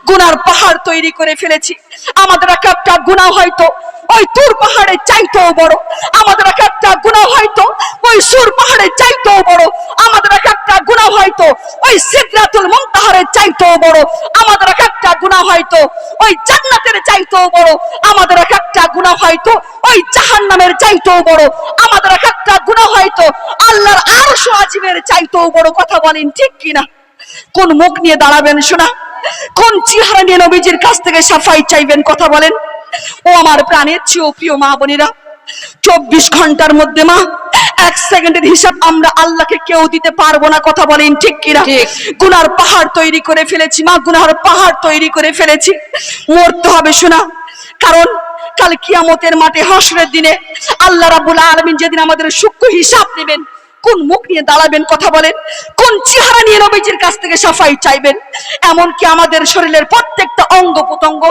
গুনার পাহাড় তৈরি করে ফেলেছি। আমাদের একটা গুনাহ হয়তো ওই তুর পাহাড়ের চাইতেও বড়, আমাদের একটা গুনাহ হয়তো ওই সুর পাহাড়ের চাইতেও বড়, আমাদের একটা গুনাহ হয়তো ওই সিদরাতুল মুনতাহারের চাইতেও বড়, আমাদের একটা গুনাহ হয়তো ওই জান্নাতের চাইতেও বড়, আমাদের একটা গুনাহ হয়তো ওই জাহান্নামের চাইতেও বড়, আমাদের একটা গুনাহ হয়তো আল্লাহর আরশ আজিমের চাইতেও বড়। কথা বলেন ঠিক কিনা? কোন মুখ নিয়ে দাঁড়াবেন শোনা? কোন চেহারা নিয়ে নবীজির কাছ থেকে সাফাই চাইবেন? কথা বলেন। ও আমার প্রাণের চেয়েও প্রিয় মা বোনেরা, 24 ঘন্টার মধ্যে মা 1 সেকেন্ডের হিসাব আমরা আল্লাহকে কেউ দিতে পারবো না। কথা বলেন ঠিক কিনা? গুনার পাহাড় তৈরি করে ফেলেছি মা, গুনার পাহাড় তৈরি করে ফেলেছি। মরতে হবে শোনা, কারণ কাল কিয়ামতের মাঠে হাসরের দিনে আল্লাহ রাব্বুল আলামিন যেদিন আমাদের সূক্ষ্ম হিসাব নেবেন, কোন মুখ নিয়ে দাঁড়াবেন? কথা বলেন। কোন চেহারা নিয়ে নবীজির কাছ থেকে সাফাই চাইবেন? এমনকি আমাদের শরীরের প্রত্যেকটা অঙ্গ প্রত্যঙ্গ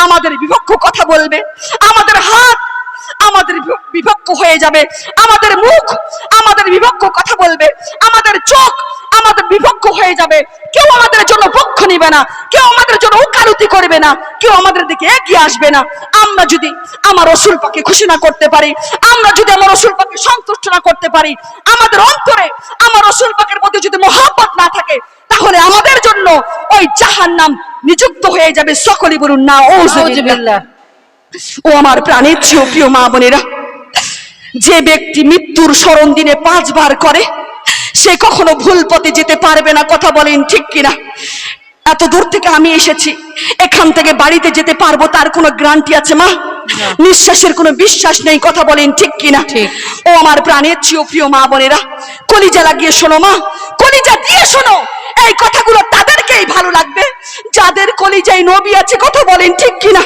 আমাদের বিপক্ষ কথা বলবে, আমাদের হাত আমাদের বিপক্ষ হয়ে যাবে, আমাদের মুখ আমাদের বিপক্ষ কথা বলবে, আমাদের চোখ আমাদের বিপক্ষ হয়ে যাবে। কেউ আমাদের জন্য পক্ষ নিবে না, কেউ আমাদের জন্য ওকালতি করবে না, কেউ আমাদের দিকে এগিয়ে আসবে না। আমরা যদি আমার রাসূল পাককে খুশি না করতে পারি, আমরা যদি আমার রাসূল পাককে সন্তুষ্ট না করতে পারি, আমাদের অন্তরে আমার রাসূল পাকের প্রতি যদি মহব্বত না থাকে, তাহলে আমাদের জন্য ওই জাহান্নাম নিযুক্ত হয়ে যাবে। সকলে বলুন নাউযুবিল্লাহ। ও আমার প্রাণের চেয়েও প্রিয় মা বোনেরা, যে ব্যক্তি মৃত্যুর স্মরণ দিনে 5 বার করে সে কখনো ভুল পথে যেতে পারবে না। কথা বলেন ঠিক কিনা? এত দূর থেকে আমি এসেছি, এখান থেকে বাড়িতে যেতে পারবো তার কোনো গ্যারান্টি আছে মা? নিঃশ্বাসের কোনো বিশ্বাস নেই। কথা বলেন ঠিক কিনা? ও আমার প্রাণের চেয়েও প্রিয় মা বোনেরা, কলিজা লাগিয়ে শোনো মা, কলিজা দিয়ে শোনো। এই কথাগুলো তাদেরকেই ভালো লাগবে যাদের কলিজায় নবী আছে। কথা বলেন ঠিক কিনা?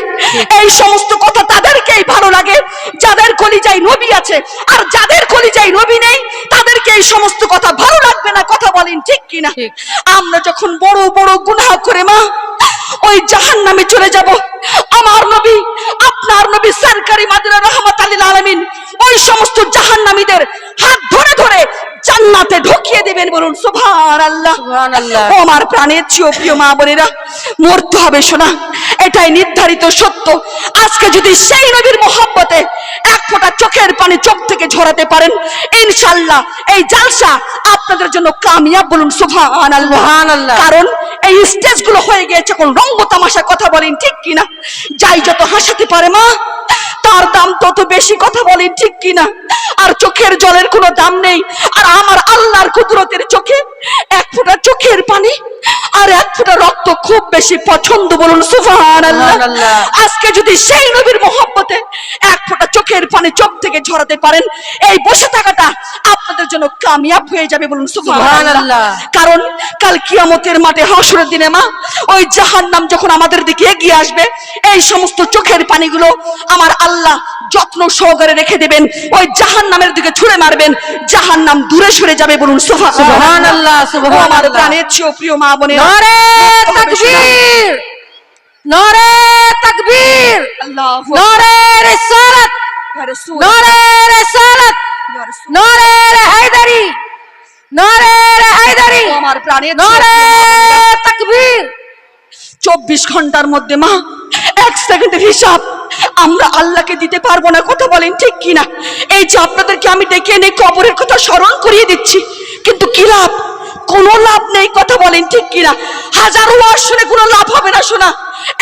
এই সমস্ত কথা তাদেরকেই ভালো লাগে যাদের কলিজায় নবী আছে, আর যাদের কলিজায় নবী নেই তাদেরকে এই সমস্ত কথা ভালো লাগবে না। কথা বলেন ঠিক কিনা? আমরা যখন বড় বড় গুনাহ করে মা ওই জাহান্নামে চলে যাব, আমার নবী আপনার নবী সরকারি মাদিনা রাহমাতুল লিল আলামিন ওই সমস্ত জাহান্নামীদের হাত ধরে ধরে জান্নাতে ঢুকিয়ে দিবেন। বলুন সুবহানাল্লাহ। ও আমার প্রাণের চেয়েও প্রিয় মা বোনেরা, মরতে হবে শোনা, এটাই নির্ধারিত সত্য। আজকে যদি সেই নবীর মহব্বতে এক ফোঁটা চোখের পানি চোখ থেকে ঝরাতে পারেন, ইনশাআল্লাহ এই জালসা আপনাদের জন্য কামিয়াব। বলুন সুবহানাল্লাহ। কারণ এই স্টেজগুলো হয়ে গিয়েছে কোন রঙ্গ তামাশা। কথা বলেন ঠিক কিনা? যাই যত হাসাতে পারে মা তার দাম তত বেশি। কথা বলেন ঠিক কিনা? আর চোখের জলের কোনো দাম নেই। আর আমার আল্লাহর কুদরতের চোখে এক ফোঁটা চোখের পানি আর এক ফোঁটা রক্ত খুব বেশি পছন্দ। বলুন সুবহানাল্লাহ। আজকে যদি সেই নবীর মহব্বতে এক ফোঁটা চোখের পানি চোখ থেকে ঝরাতে পারেন, এই বসে থাকাটা আপনাদের জন্য কামিয়াব হয়ে যাবে। বলুন সুবহানাল্লাহ। কারণ কাল কিয়ামতের মাঠে হাসরের দিনে মা ওই জাহান্নাম যখন আমাদের দিকে এগিয়ে আসবে, এই সমস্ত চোখের পানিগুলো আমার আল্লাহ যত্ন সহকারে রেখে দেবেন, ওই জাহান্নামের দিকে ছুঁড়ে মারবেন, জাহান্নাম দূরে সরে যাবে। বলুন সুবহানাল্লাহ। সুবহানাল্লাহ। আমার প্রাণের চেয়েও প্রিয় মা বোনেরা, নারে তাকবীর, নারে তাকবীর, আল্লাহু নারে রিসালাত, ইয়া রাসূল, নারে রিসালাত, ইয়া রাসূল, নারে হায়দারি, নারে হায়দারি, আমার প্রাণের নারে তাকবীর। 24 ঘন্টার মধ্যে মা 1 সেকেন্ডের হিসাব আমরা আল্লাহকে দিতে পারবো না। কথা বলেন ঠিক কিনা? এই যে আপনাদেরকে আমি ডেকে এনে কবরের কথা স্মরণ করিয়ে দিচ্ছি, কিন্তু কি লাভ? কোনো লাভ নেই। কথা বলেন ঠিক কিনা? হাজার ওয়াজ শুনে কোনো লাভ হবে না শোনা।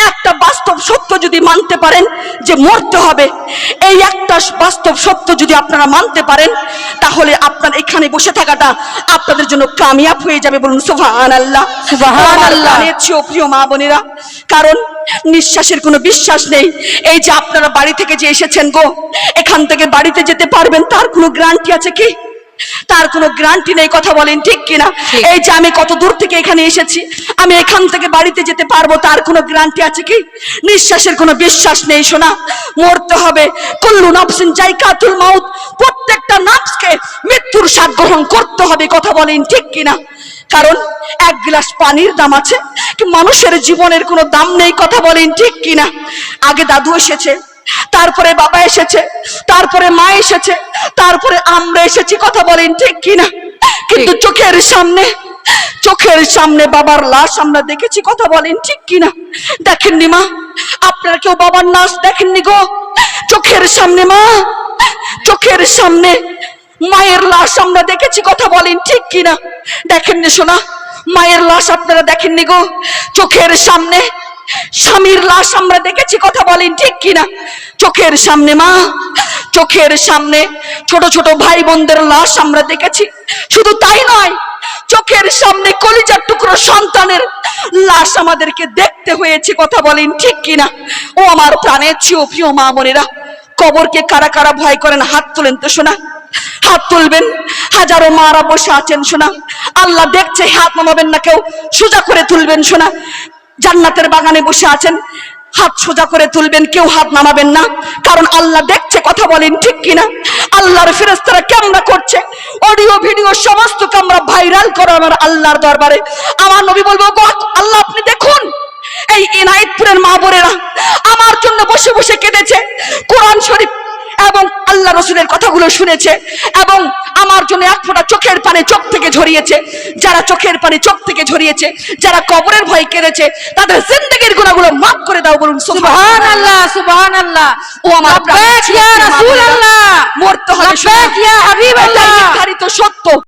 একটা বাস্তব সত্য যদি মানতে পারেন যে মরতে হবে, এই একটা বাস্তব সত্য যদি আপনারা মানতে পারেন, তাহলে আপনার এখানে বসে থাকাটা আপনাদের জন্য কামিয়াব হয়ে যাবে। বলুন সুবহানাল্লাহ। সুবহানাল্লাহ। প্রিয় মা বোনেরা, কারণ নিঃশ্বাসের কোনো বিশ্বাস নেই। এই যে আপনারা বাড়ি থেকে যে এসেছেন গো, এখান থেকে বাড়িতে যেতে পারবেন তার কোনো গ্যারান্টি আছে কি? তার কোনো গ্যারান্টি নেই। কথা বলেন ঠিক কিনা? এই যে আমি কত দূর থেকে এখানে এসেছি, আমি এখান থেকে বাড়িতে যেতে পারবো তার কোনো গ্যারান্টি আছে কি? নিঃশ্বাসের কোনো বিশ্বাস নেই শোনা। মরতে হবে। কুল্লু নাফসিন যায়কাতুল মাউত, প্রত্যেকটা নাফসকে মৃত্যুর স্বাদ গ্রহণ করতে হবে। কথা বলেন ঠিক কিনা? কারণ 1 গ্লাস পানির দাম আছে, কি মানুষের জীবনের কোনো দাম নেই। কথা বলেন ঠিক কিনা? আগে দাদু এসেছে, তারপরে বাবা এসেছে, তারপরে মা এসেছে, তারপরে আমরা এসেছি। কথা বলেন ঠিক কিনা? কিন্তু চোখের সামনে চোখের সামনে বাবার লাশ আমরা দেখেছি, কথা বলেন ঠিক কিনা? দেখেননি মা? আপনারা কেউ বাবার লাশ দেখেননি গো? চোখের সামনে মা, চোখের সামনে মায়ের লাশ আমরা দেখেছি, কথা বলেন ঠিক কিনা? দেখেননি শোনা? মায়ের লাশ আপনারা দেখেননি গো? চোখের সামনে স্বামীর লাশ আমরা দেখেছি, কথা বলেন ঠিক কিনা? চোখের সামনে মা, চোখের সামনে ছোট ছোট ভাই বোনদের লাশ আমরা দেখেছি। শুধু তাই নয়, চোখের সামনে কলিজার টুকরো সন্তানের লাশ আমাদেরকে দেখতে হয়েছে, কথা বলেন ঠিক কিনা? ও আমার প্রাণের চেয়েও প্রিয় মা বোনেরা, কবরকে কারা কারা ভয় করেন হাত তোলেন তো শোনা, হাত তুলবেন। হাজারো মারা বসে আছেন শোনা, আল্লাহ দেখছে, হাত নামাবেন না কেউ, সোজা করে তুলবেন শোনা। জান্নাতের বাগানে বসে আছেন, হাত সোজা করে তুলবেন, কেউ হাত নামাবেন না, কারণ আল্লাহ দেখছে, কথা বলেন ঠিক কিনা? আল্লাহর ফেরেশতারা ক্যামেরা করছে, অডিও ভিডিও সমস্ত ক্যামেরা ভাইরাল করো আমার আল্লাহর দরবারে। আমার নবী বলবো, গো আল্লাহ আপনি দেখুন, এই ইনায়েতপুরের মা বোনেরা আমার জন্য বসে বসে কেঁদেছে, কোরআন শরীফ এবং আল্লাহ রসুলের কথাগুলো শুনেছে, এবং আমার জন্য এক ফোঁটা চোখের পানি চোখ থেকে ঝরিয়েছে। যারা চোখের পানি চোখ থেকে ঝরিয়েছে, যারা কবরের ভয় কেঁদেছে, তাদের জিন্দেগির গুনাহগুলো মাফ করে দাও, বলুন সুবহানাল্লাহ, সুবহানাল্লাহ। ও আমার লাব্বাইক ইয়া রাসূলুল্লাহ, মরতে হবে, লাব্বাইক ইয়া হাবিবাল্লাহ, নির্ধারিত সত্য।